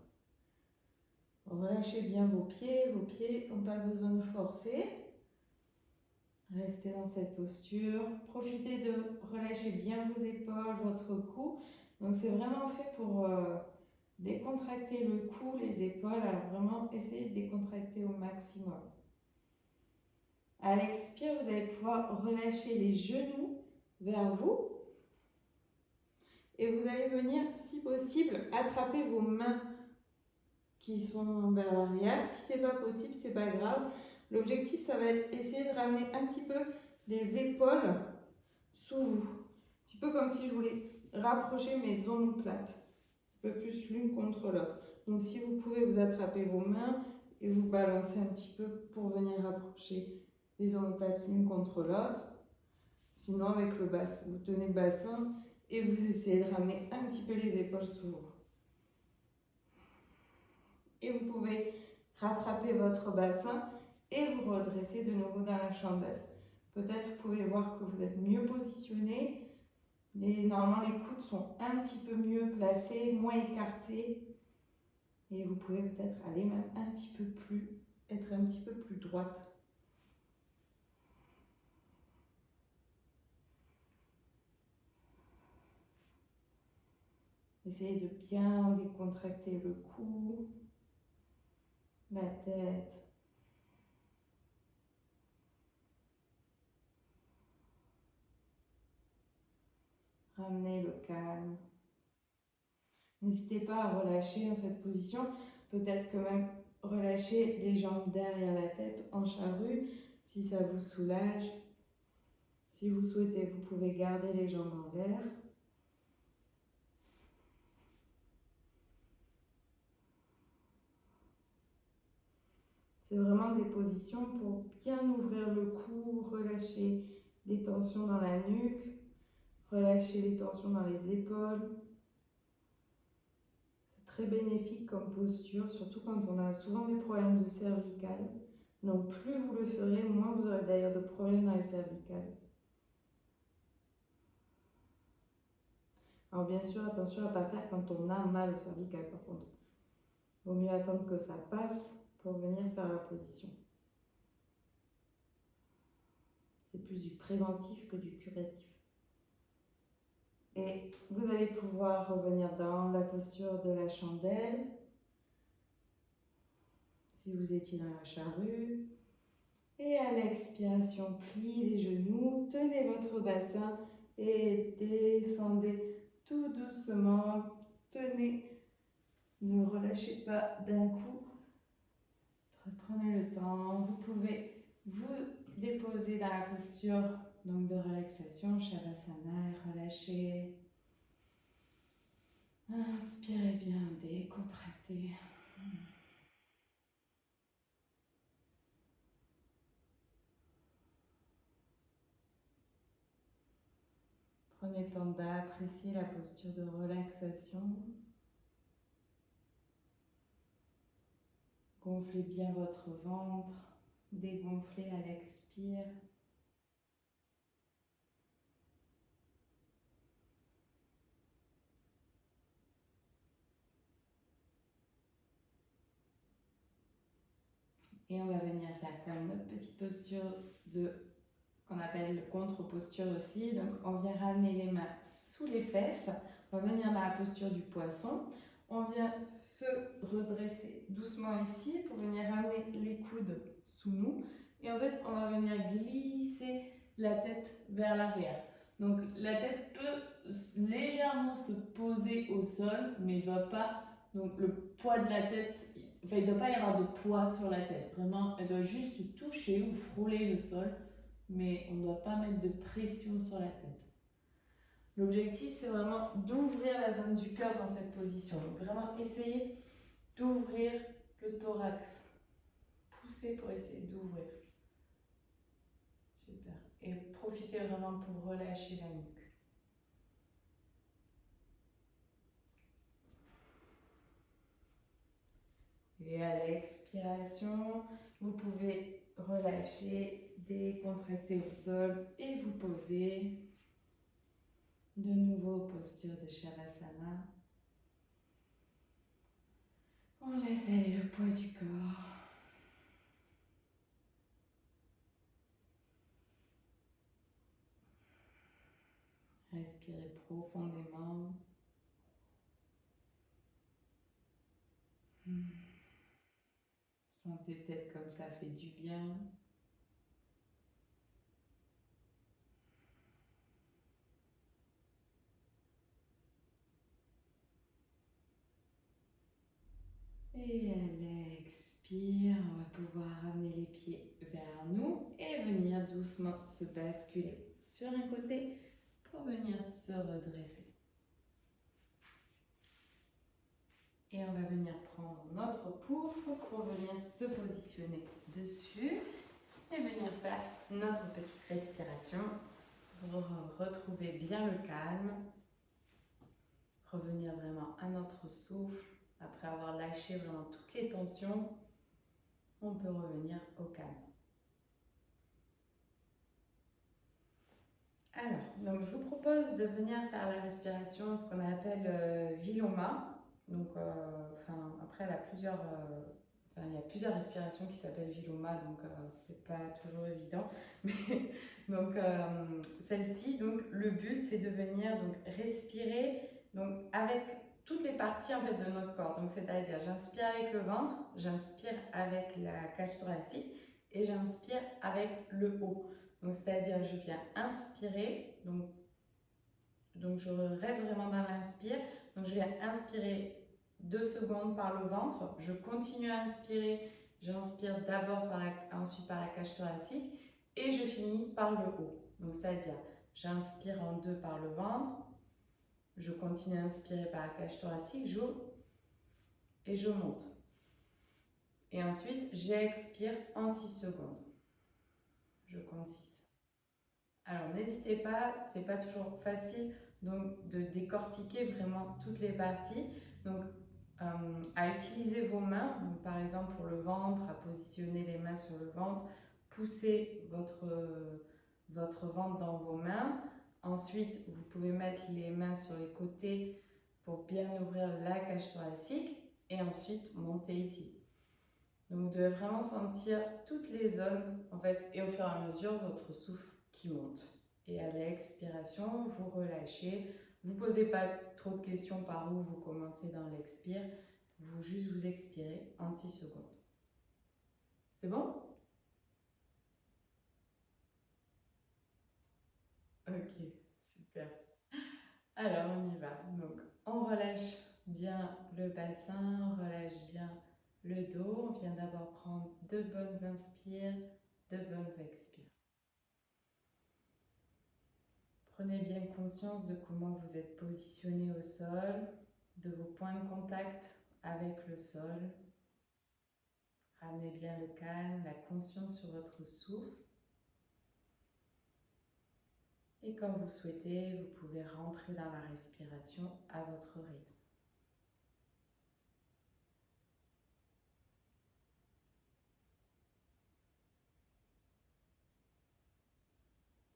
Relâchez bien vos pieds n'ont pas besoin de forcer. Restez dans cette posture. Profitez de relâcher bien vos épaules, votre cou. Donc c'est vraiment fait pour décontracter le cou, les épaules. Alors vraiment, essayez de décontracter au maximum. À l'expire, vous allez pouvoir relâcher les genoux vers vous. Et vous allez venir, si possible, attraper vos mains qui sont vers l'arrière. Si ce n'est pas possible, ce n'est pas grave. L'objectif, ça va être essayer de ramener un petit peu les épaules sous vous. Un petit peu comme si je voulais rapprocher mes omoplates. Un peu plus l'une contre l'autre. Donc si vous pouvez, vous attraper vos mains et vous balancer un petit peu pour venir rapprocher les omoplates l'une contre l'autre. Sinon, avec le bassin, vous tenez le bassin et vous essayez de ramener un petit peu les épaules sous vous. Et vous pouvez rattraper votre bassin et vous redresser de nouveau dans la chandelle. Peut-être vous pouvez voir que vous êtes mieux positionné. Normalement, les coudes sont un petit peu mieux placés, moins écartés. Et vous pouvez peut-être aller même un petit peu plus, être un petit peu plus droite. Essayez de bien décontracter le cou, la tête. Ramenez le calme. N'hésitez pas à relâcher dans cette position. Peut-être que même relâcher les jambes derrière la tête en charrue si ça vous soulage. Si vous souhaitez, vous pouvez garder les jambes en l'air. C'est vraiment des positions pour bien ouvrir le cou, relâcher les tensions dans la nuque, relâcher les tensions dans les épaules. C'est très bénéfique comme posture, surtout quand on a souvent des problèmes de cervicales. Donc plus vous le ferez, moins vous aurez d'ailleurs de problèmes dans les cervicales. Alors bien sûr, attention à ne pas faire quand on a mal au cervical par contre. Il vaut mieux attendre que ça passe pour venir faire la position. C'est plus du préventif que du curatif. Et vous allez pouvoir revenir dans la posture de la chandelle. Si vous étiez dans la charrue. Et à l'expiration, pliez les genoux, tenez votre bassin et descendez tout doucement. Tenez, ne relâchez pas d'un coup. Prenez le temps. Vous pouvez vous déposer dans la posture donc de relaxation, Shavasana, et relâcher. Inspirez bien, décontractez. Prenez le temps d'apprécier la posture de relaxation. Gonflez bien votre ventre, dégonflez à l'expire. Et on va venir faire comme notre petite posture de ce qu'on appelle contre-posture aussi. Donc on vient ramener les mains sous les fesses. On va venir dans la posture du poisson. On vient se redresser doucement ici pour venir ramener les coudes sous nous. Et en fait, on va venir glisser la tête vers l'arrière. Donc la tête peut légèrement se poser au sol, mais ne doit pas. Donc le poids de la tête, enfin, il ne doit pas y avoir de poids sur la tête. Vraiment, elle doit juste toucher ou frôler le sol, mais on ne doit pas mettre de pression sur la tête. L'objectif, c'est vraiment d'ouvrir la zone du cœur dans cette position. Donc vraiment, essayez d'ouvrir le thorax. Poussez pour essayer d'ouvrir. Super. Et profitez vraiment pour relâcher la nuque. Et à l'expiration, vous pouvez relâcher, décontracter au sol et vous poser. De nouveau, posture de Shavasana. On laisse aller le poids du corps. Respirez profondément. Sentez peut-être comme ça fait du bien. Et à l'expire, on va pouvoir ramener les pieds vers nous et venir doucement se basculer sur un côté pour venir se redresser. Et on va venir prendre notre pouffe pour venir se positionner dessus et venir faire notre petite respiration pour retrouver bien le calme. Revenir vraiment à notre souffle. Après avoir lâché vraiment toutes les tensions, on peut revenir au calme. Alors, donc je vous propose de venir faire la respiration, ce qu'on appelle Viloma. Donc, après, il y a plusieurs respirations qui s'appellent Viloma, donc c'est pas toujours évident. Mais donc celle-ci, donc le but c'est de venir donc respirer donc avec toutes les parties en fait de notre corps. Donc c'est-à-dire j'inspire avec le ventre, j'inspire avec la cage thoracique et j'inspire avec le haut. Donc c'est-à-dire je viens inspirer, donc je reste vraiment dans l'inspire. Donc je viens inspirer 2 secondes par le ventre. Je continue à inspirer. J'inspire d'abord ensuite par la cage thoracique et je finis par le haut. Donc, c'est-à-dire, j'inspire en 2 par le ventre. Je continue à inspirer par la cage thoracique. J'ouvre et je monte. Et ensuite, j'expire en 6 secondes. Je compte 6. Alors, n'hésitez pas, c'est pas toujours facile donc, de décortiquer vraiment toutes les parties. Donc, à utiliser vos mains, donc, par exemple pour le ventre, à positionner les mains sur le ventre, pousser votre ventre dans vos mains. Ensuite, vous pouvez mettre les mains sur les côtés pour bien ouvrir la cage thoracique et ensuite monter ici. Donc, vous devez vraiment sentir toutes les zones en fait, et au fur et à mesure, votre souffle qui monte. Et à l'expiration, vous relâchez. Vous ne posez pas trop de questions par où vous commencez dans l'expire. Vous expirez en 6 secondes. C'est bon? Ok, super. Alors, on y va. Donc, on relâche bien le bassin, on relâche bien le dos. On vient d'abord prendre 2 bonnes inspires, 2 bonnes expires. Prenez bien conscience de comment vous êtes positionné au sol, de vos points de contact avec le sol. Ramenez bien le calme, la conscience sur votre souffle. Et comme vous souhaitez, vous pouvez rentrer dans la respiration à votre rythme.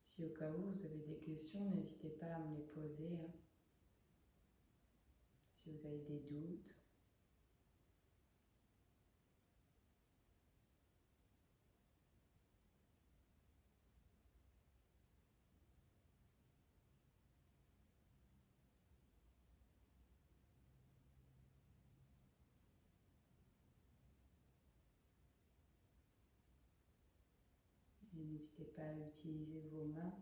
Si au cas où vous avez des questions, n'hésitez pas à me les poser. Si vous avez des doutes. Et n'hésitez pas à utiliser vos mains.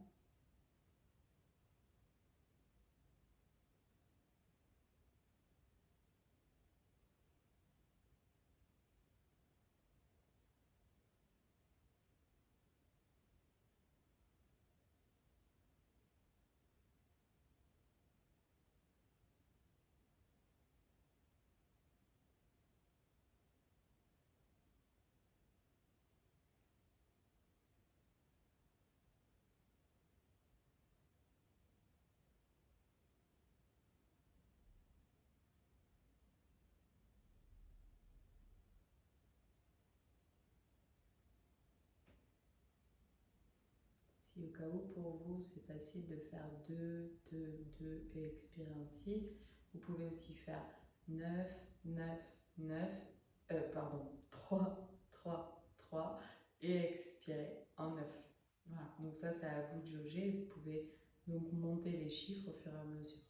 Si au cas où pour vous c'est facile de faire 2, 2, 2 et expirer en 6, vous pouvez aussi faire 9, 9, 9, 3, 3, 3 et expirer en 9. Voilà, donc ça c'est à vous de jauger, vous pouvez donc monter les chiffres au fur et à mesure.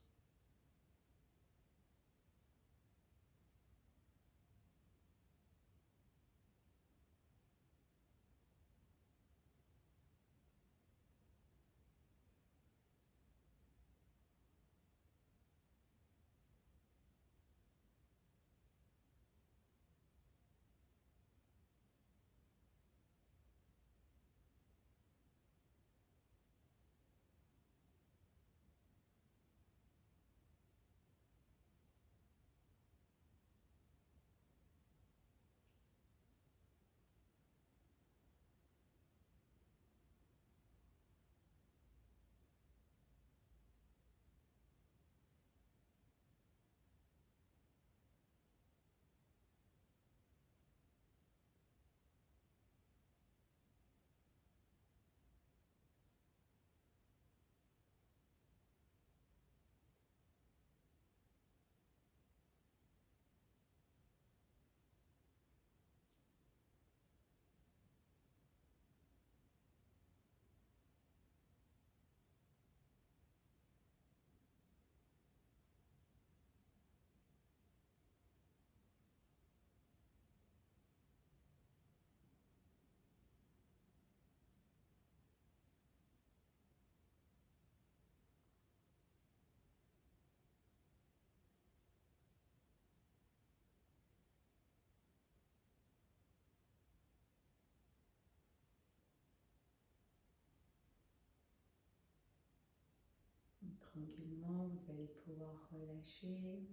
tranquillement, vous allez pouvoir relâcher.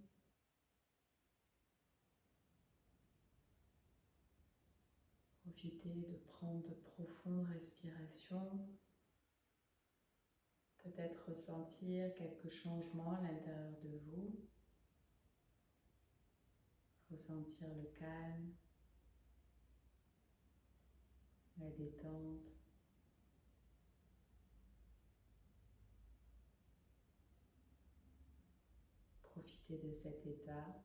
Profitez de prendre de profondes respirations. Peut-être ressentir quelques changements à l'intérieur de vous. Ressentir le calme, la détente. Profitez de cet état.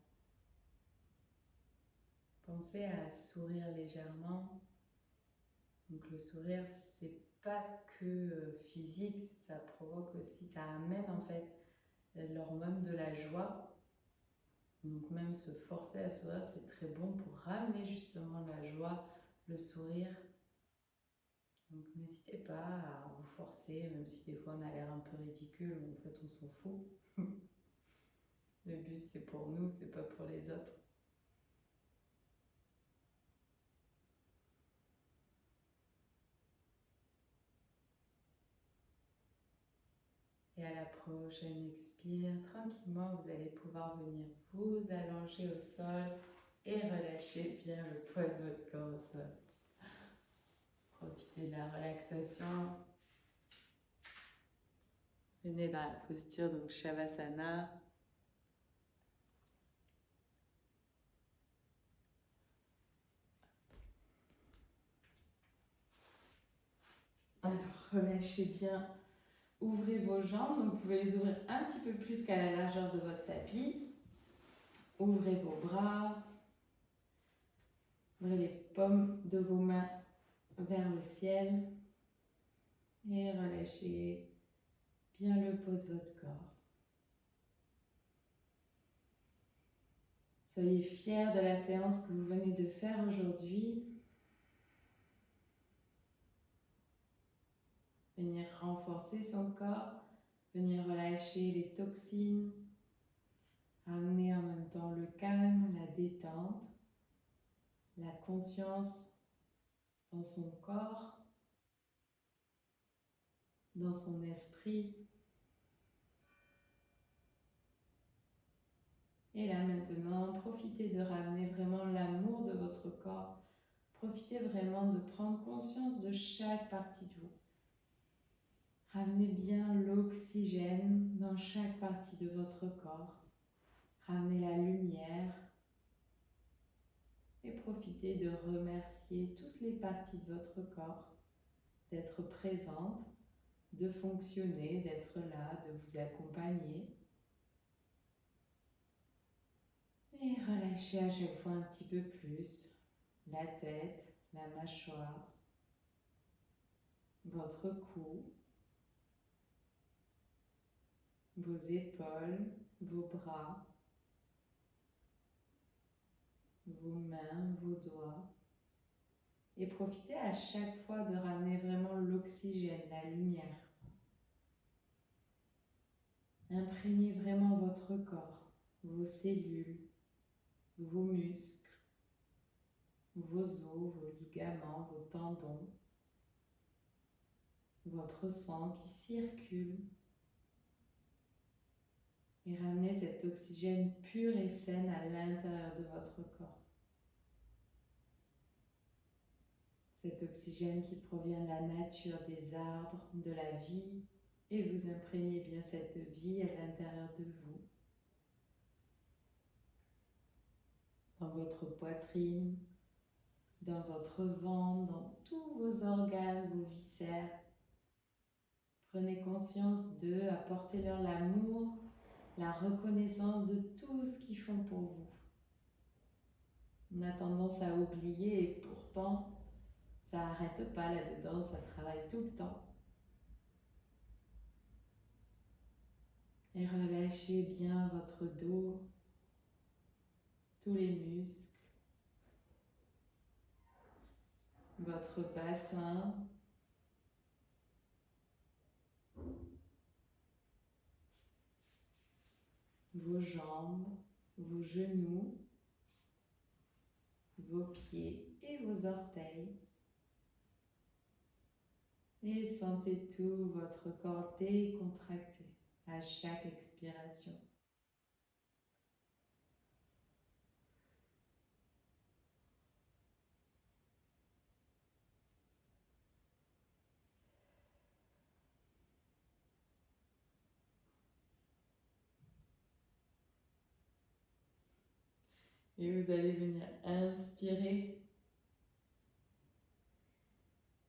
Pensez à sourire légèrement. Donc le sourire, c'est pas que physique, ça provoque aussi, ça amène en fait l'hormone de la joie. Donc même se forcer à sourire, c'est très bon pour ramener justement la joie, le sourire. Donc n'hésitez pas à vous forcer, même si des fois on a l'air un peu ridicule, ou en fait on s'en fout. Le but c'est pour nous, c'est pas pour les autres. Et à la prochaine expire, tranquillement, vous allez pouvoir venir vous allonger au sol et relâcher bien le poids de votre corps au sol. Profitez de la relaxation. Venez dans la posture, donc Shavasana. Alors, relâchez bien. Ouvrez vos jambes, donc vous pouvez les ouvrir un petit peu plus qu'à la largeur de votre tapis. Ouvrez vos bras. Ouvrez les paumes de vos mains vers le ciel. Et relâchez bien le poids de votre corps. Soyez fiers de la séance que vous venez de faire aujourd'hui. Venir renforcer son corps, venir relâcher les toxines, amener en même temps le calme, la détente, la conscience dans son corps, dans son esprit. Et là maintenant, profitez de ramener vraiment l'amour de votre corps. Profitez vraiment de prendre conscience de chaque partie de vous. Ramenez bien l'oxygène dans chaque partie de votre corps. Ramenez la lumière. Et profitez de remercier toutes les parties de votre corps, d'être présentes, de fonctionner, d'être là, de vous accompagner. Et relâchez à chaque fois un petit peu plus la tête, la mâchoire, votre cou, vos épaules, vos bras, vos mains, vos doigts. Et profitez à chaque fois de ramener vraiment l'oxygène, la lumière. Imprégnez vraiment votre corps, vos cellules, vos muscles, vos os, vos ligaments, vos tendons, votre sang qui circule. Et ramenez cet oxygène pur et sain à l'intérieur de votre corps. Cet oxygène qui provient de la nature, des arbres, de la vie. Et vous imprégnez bien cette vie à l'intérieur de vous. Dans votre poitrine, dans votre ventre, dans tous vos organes, vos viscères. Prenez conscience d'eux, apportez-leur l'amour, la reconnaissance de tout ce qu'ils font pour vous. On a tendance à oublier et pourtant, ça n'arrête pas là-dedans, ça travaille tout le temps. Et relâchez bien votre dos, tous les muscles, votre bassin, vos jambes, vos genoux, vos pieds et vos orteils. Et sentez tout votre corps décontracté à chaque expiration. Et vous allez venir inspirer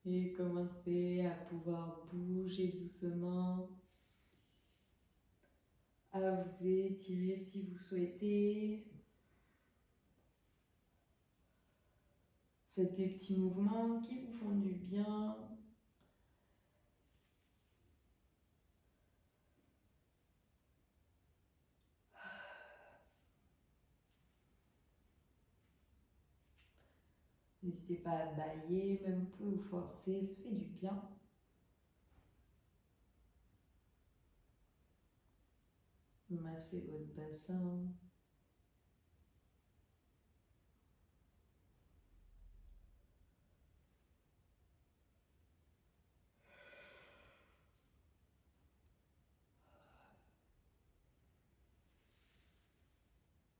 et commencer à pouvoir bouger doucement, à vous étirer si vous souhaitez. Faites des petits mouvements qui vous font du bien. N'hésitez pas à bâiller, même vous pouvez vous forcer, ça fait du bien. Massez votre bassin.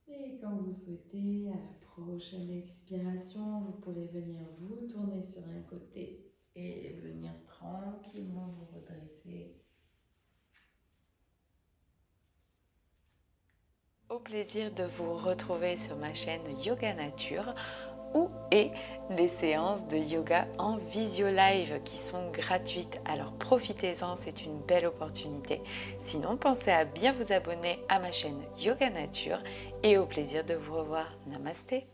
Et quand vous souhaitez, à la prochaine expiration, vous pourrez venir vous tourner sur un côté et venir tranquillement vous redresser. Au plaisir de vous retrouver sur ma chaîne Yoga Nature où est les séances de yoga en visio live qui sont gratuites. Alors profitez-en, c'est une belle opportunité. Sinon, pensez à bien vous abonner à ma chaîne Yoga Nature et au plaisir de vous revoir. Namasté.